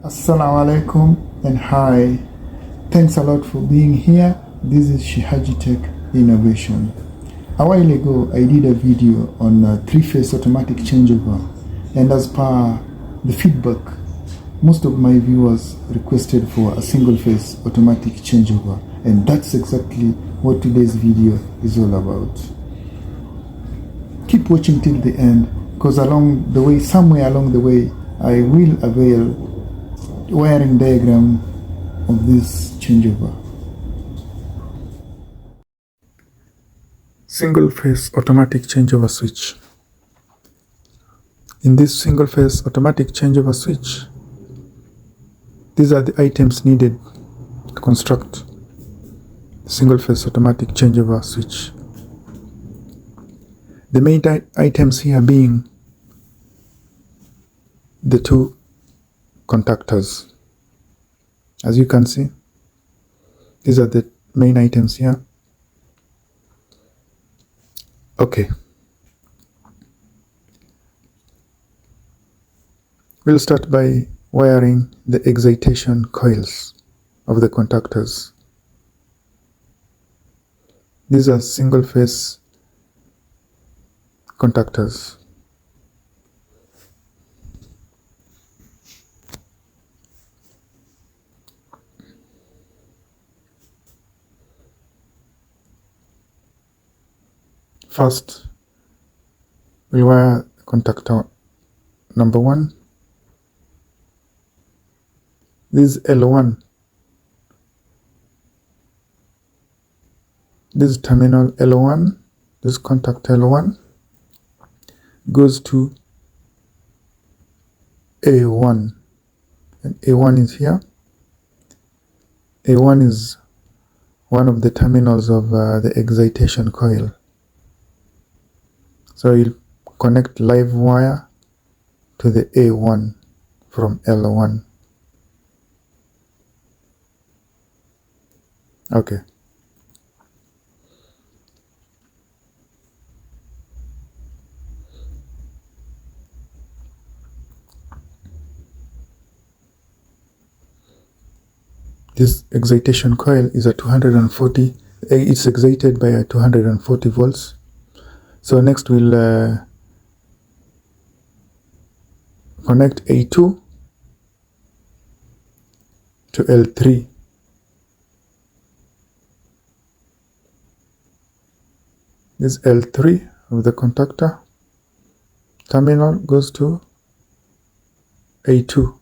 Assalamu alaikum and hi. Thanks a lot for being here. This is shihajitechinnovation. A while ago, I did a video on three-phase automatic changeover, and as per the feedback, most of my viewers requested for a single-phase automatic changeover, and that's exactly what today's video is all about. Keep watching till the end, because along the way, somewhere along the way, I will avail wiring diagram of this changeover. Single phase automatic changeover switch. In this single phase automatic changeover switch, these are the items needed to construct the single phase automatic changeover switch. The main items here being the two contactors. As you can see, these are the main items here. Okay. We'll start by wiring the excitation coils of the contactors. These are single phase contactors. First, we wire contactor number 1. This is L1. This terminal L1, this contact L1 goes to A1, and A1 is here. A1 is one of the terminals of the excitation coil. So you'll connect live wire to the A1 from L1. Okay. This excitation coil is a 240, it's excited by a 240 volts. So next we'll connect A2 to L3. This L3 of the contactor terminal goes to A2.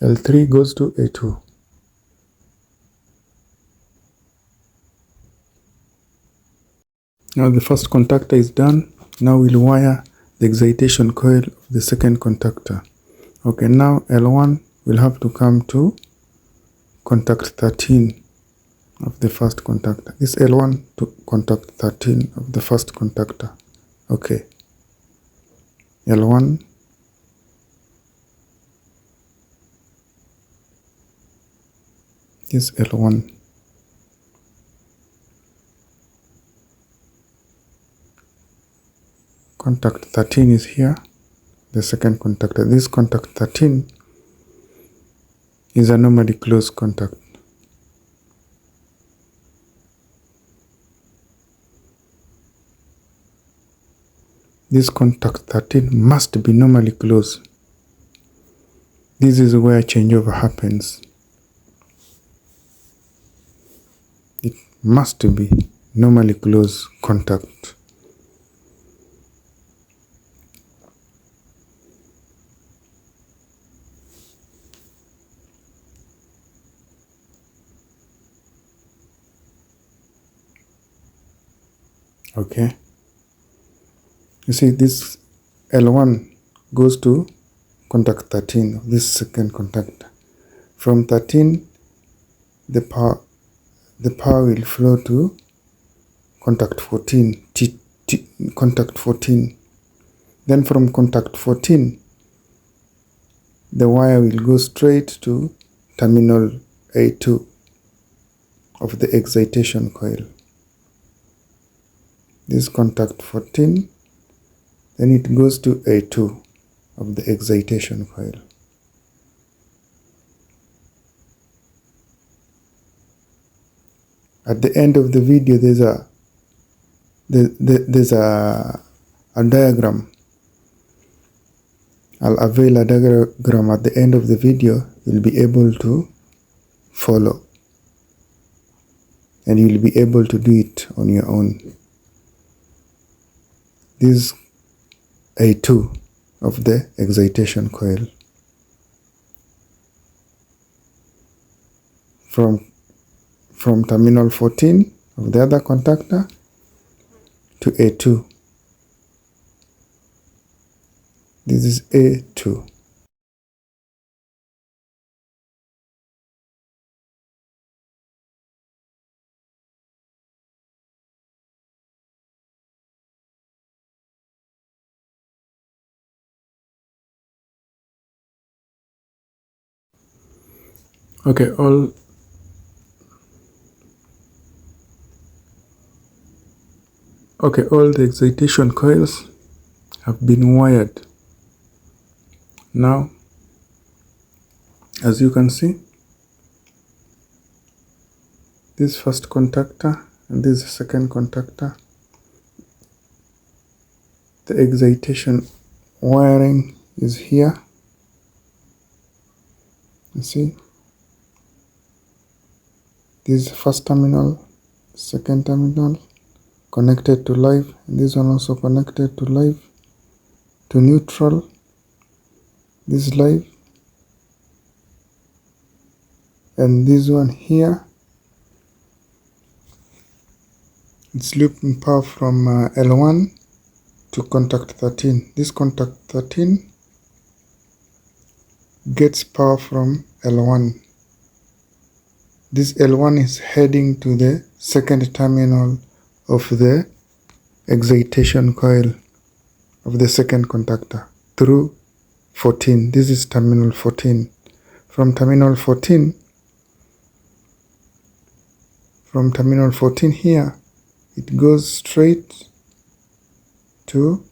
L3 goes to A2. Now the first contactor is done. Now we'll wire the excitation coil of the second contactor. Okay, now L1 will have to come to contact 13 of the first contactor. This L1 to contact 13 of the first contactor. Okay. L1. This L1. Contact 13 is here, the second contactor. This contact 13 is a normally closed contact. This contact 13 must be normally closed. This is where changeover happens. It must be normally closed contact. Okay, you see this L1 goes to contact 13 of this second contactor. From 13, the power will flow to contact 14, contact 14. Then from contact 14, the wire will go straight to terminal A2 of the excitation coil. This contact 14 Then it goes to A2 of the excitation coil. At the end of the video, there's a diagram. I'll avail a diagram at the end of the video. You'll be able to follow, and you'll be able to do it on your own. This is A2 of the excitation coil. From terminal 14 of the other contactor to A2. This is A2. Okay, all the excitation coils have been wired. Now, as you can see, this first contactor and this second contactor, the excitation wiring is here. You see, this first terminal, second terminal connected to live, and this one also connected to live, to neutral. This is live, and this one here, it's looping power from L1 to contact 13. This contact 13 gets power from L1. This L1 is heading to the second terminal of the excitation coil of the second contactor through 14. This is terminal 14. From terminal 14 here, it goes straight to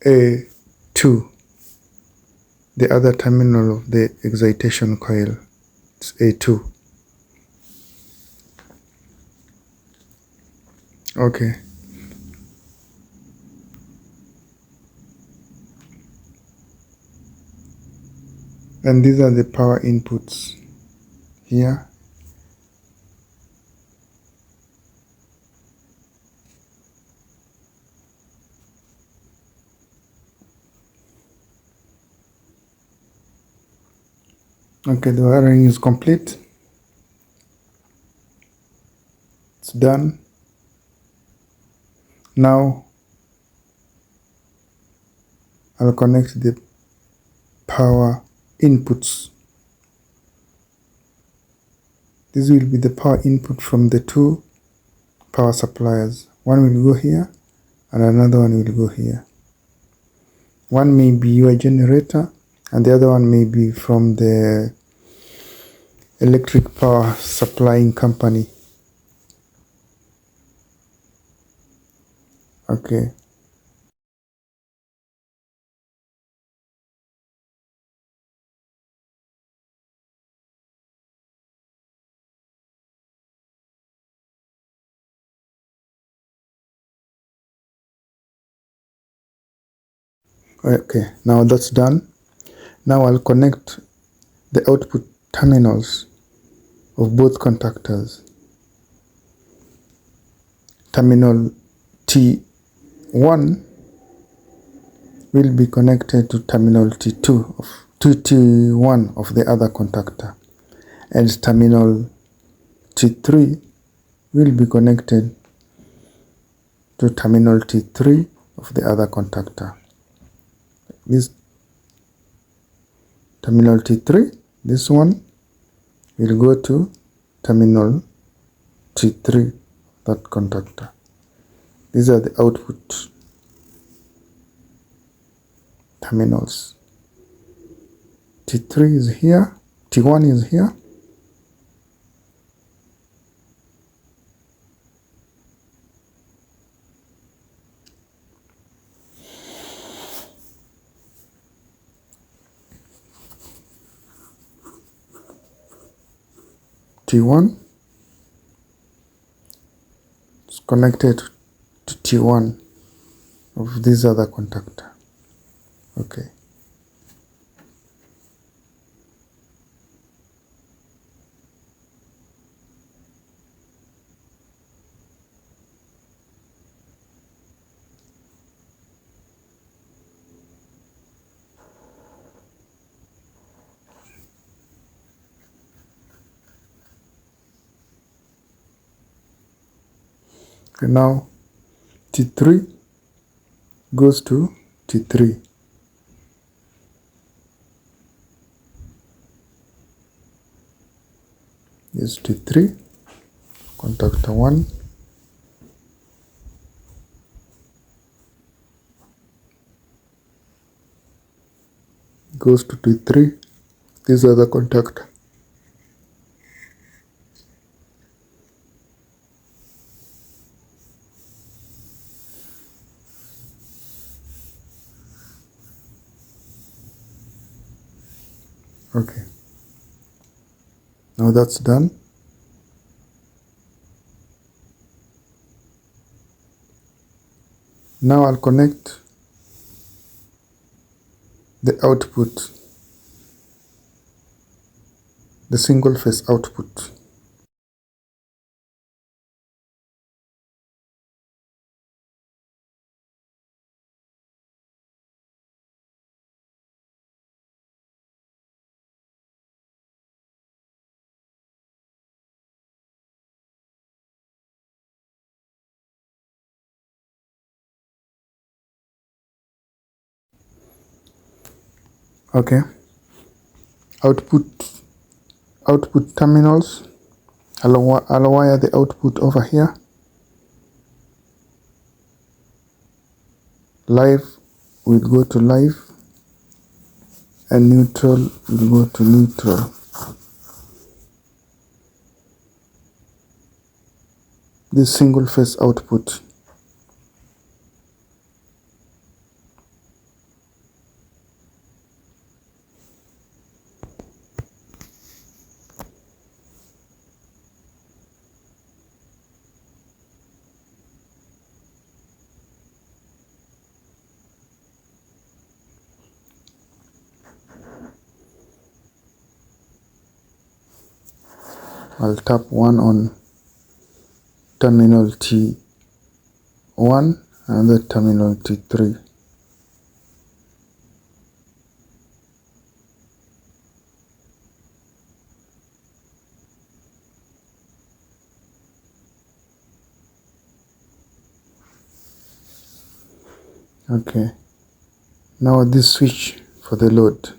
A2, the other terminal of the excitation coil. It's A2. Okay. And these are the power inputs here. Okay, the wiring is complete. It's done. Now I'll connect the power inputs. This will be the power input from the two power suppliers. One will go here and another one will go here. One may be your generator and the other one may be from the electric power supplying company. Okay. Okay, now that's done. Now I'll connect the output terminals of both contactors. Terminal T1 will be connected to terminal T1 of the other contactor, and terminal T3 will be connected to terminal T3 of the other contactor. This terminal T3, this one will go to terminal T3, that contactor. These are the output terminals. T3 is here, T1 is here, T1. It's connected to T1 of this other contactor. Okay. Okay, now T3 goes to T3. Is T3, contactor 1. Goes to T3. These are the contactor. Okay. Now that's done. Now I'll connect the output, the single phase output. Okay. Output terminals. I'll wire the output over here. Live will go to live, and neutral will go to neutral. This single phase output. I'll tap 1 on terminal T1 and the terminal T3. Okay. Now this switch for the load.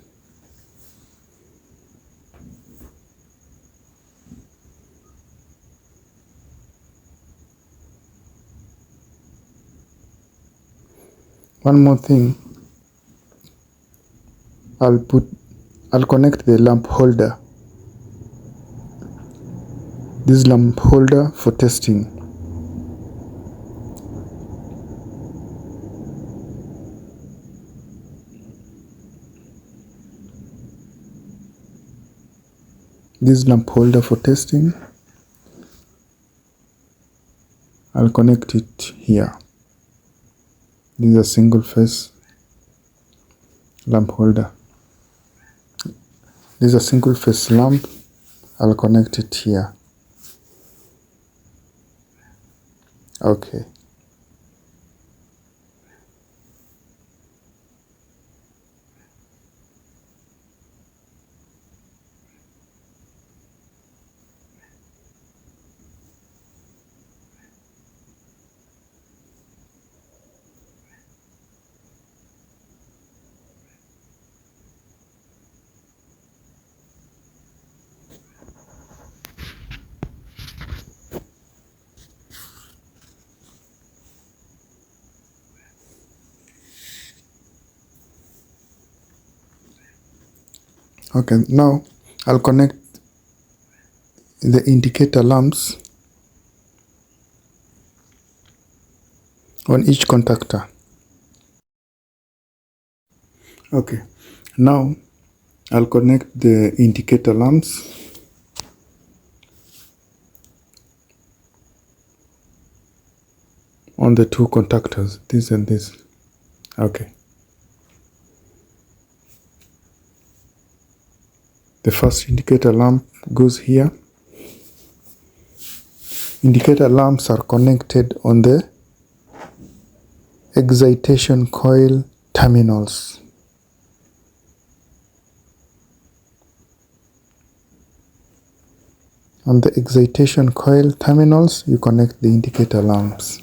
One more thing, I'll connect the lamp holder. This lamp holder for testing. This lamp holder for testing, I'll connect it here. This is a single phase lamp holder. This is a single phase lamp. I'll connect it here. Okay. Okay, now I'll connect the indicator lamps on each contactor. Okay, now I'll connect the indicator lamps on the two contactors, this and this. Okay. The first indicator lamp goes here. Indicator lamps are connected on the excitation coil terminals. On the excitation coil terminals, you connect the indicator lamps.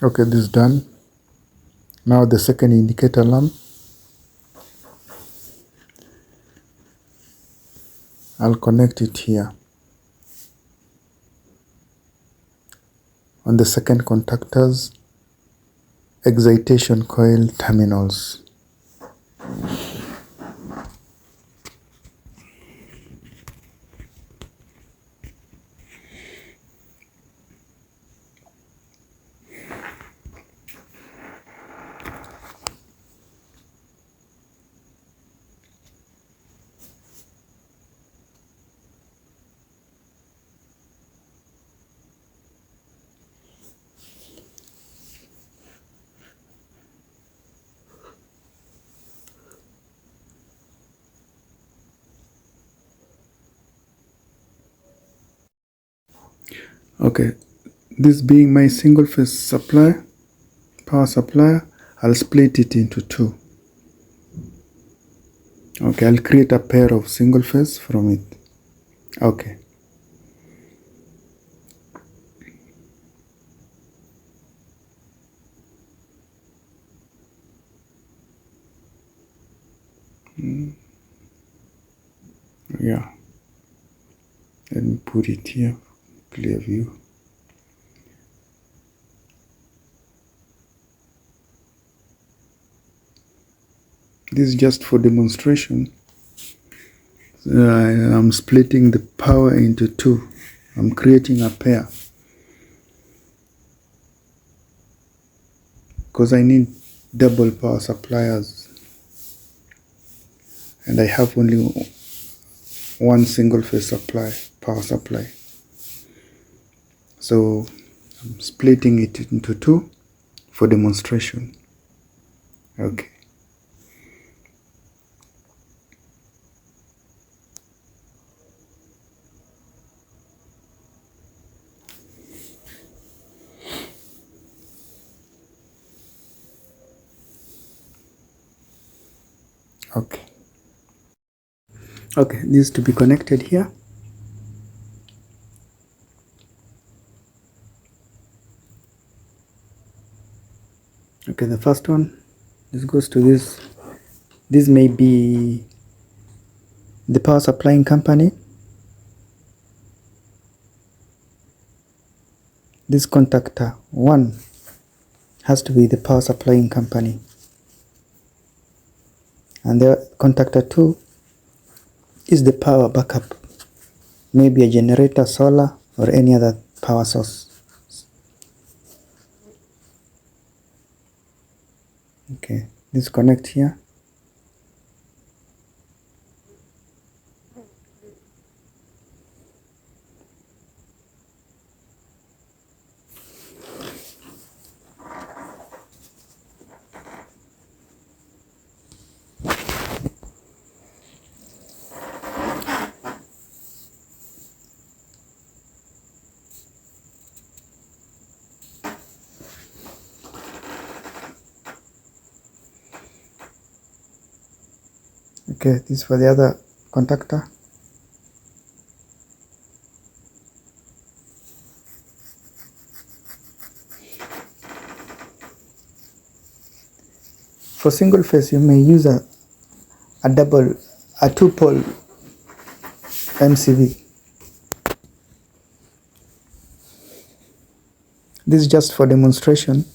Okay, this is done. Now the second indicator lamp, I'll connect it here on the second contactor's excitation coil terminals. Okay, this being my single phase supply, power supply, I'll split it into two. Okay, I'll create a pair of single phase from it. Okay. Yeah. Let me put it here, clear view. This is just for demonstration. I'm splitting the power into two. I'm creating a pair because I need double power suppliers and I have only one single phase power supply. So I'm splitting it into two for demonstration. Okay. Okay. Okay, this is to be connected here. Okay, the first one, this goes to this. This may be the power supplying company. This contactor 1 has to be the power supplying company. And the contactor 2 is the power backup. Maybe a generator, solar, or any other power source. Okay, this connect here. Okay, this is for the other contactor. For single phase, you may use a 2-pole MCV. This is just for demonstration.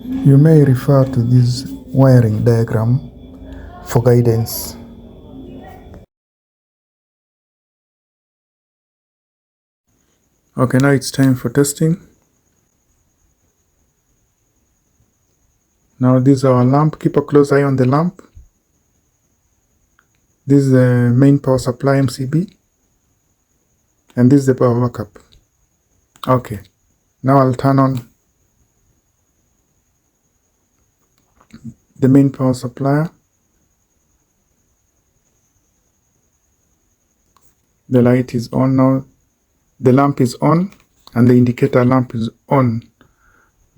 You may refer to this wiring diagram for guidance. Okay, now it's time for testing. Now this is our lamp. Keep a close eye on the lamp. This is the main power supply MCB, and this is the power backup. Okay, now I'll turn on the main power supply. The light is on now. The lamp is on and the indicator lamp is on,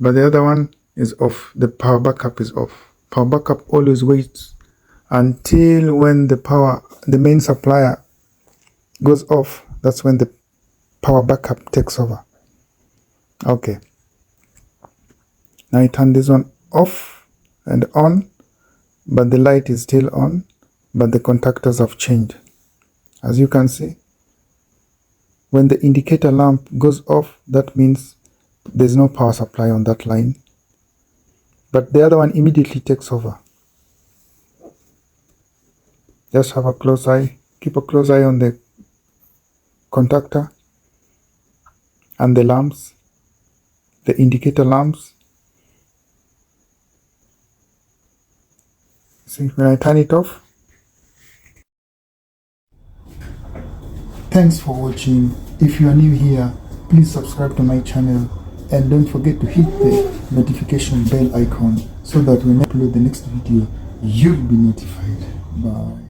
but the other one is off. The power backup is off. Power backup always waits until when the main supplier goes off. That's when the power backup takes over. Okay, now I turn this one off and on, but the light is still on, but the contactors have changed. As you can see, when the indicator lamp goes off, that means there's no power supply on that line, but the other one immediately takes over. Just have a close eye, keep a close eye on the contactor and the lamps, the indicator lamps. See, when I turn it off. Thanks for watching. If you are new here, please subscribe to my channel and don't forget to hit the notification bell icon so that when I upload the next video, you'll be notified. Bye.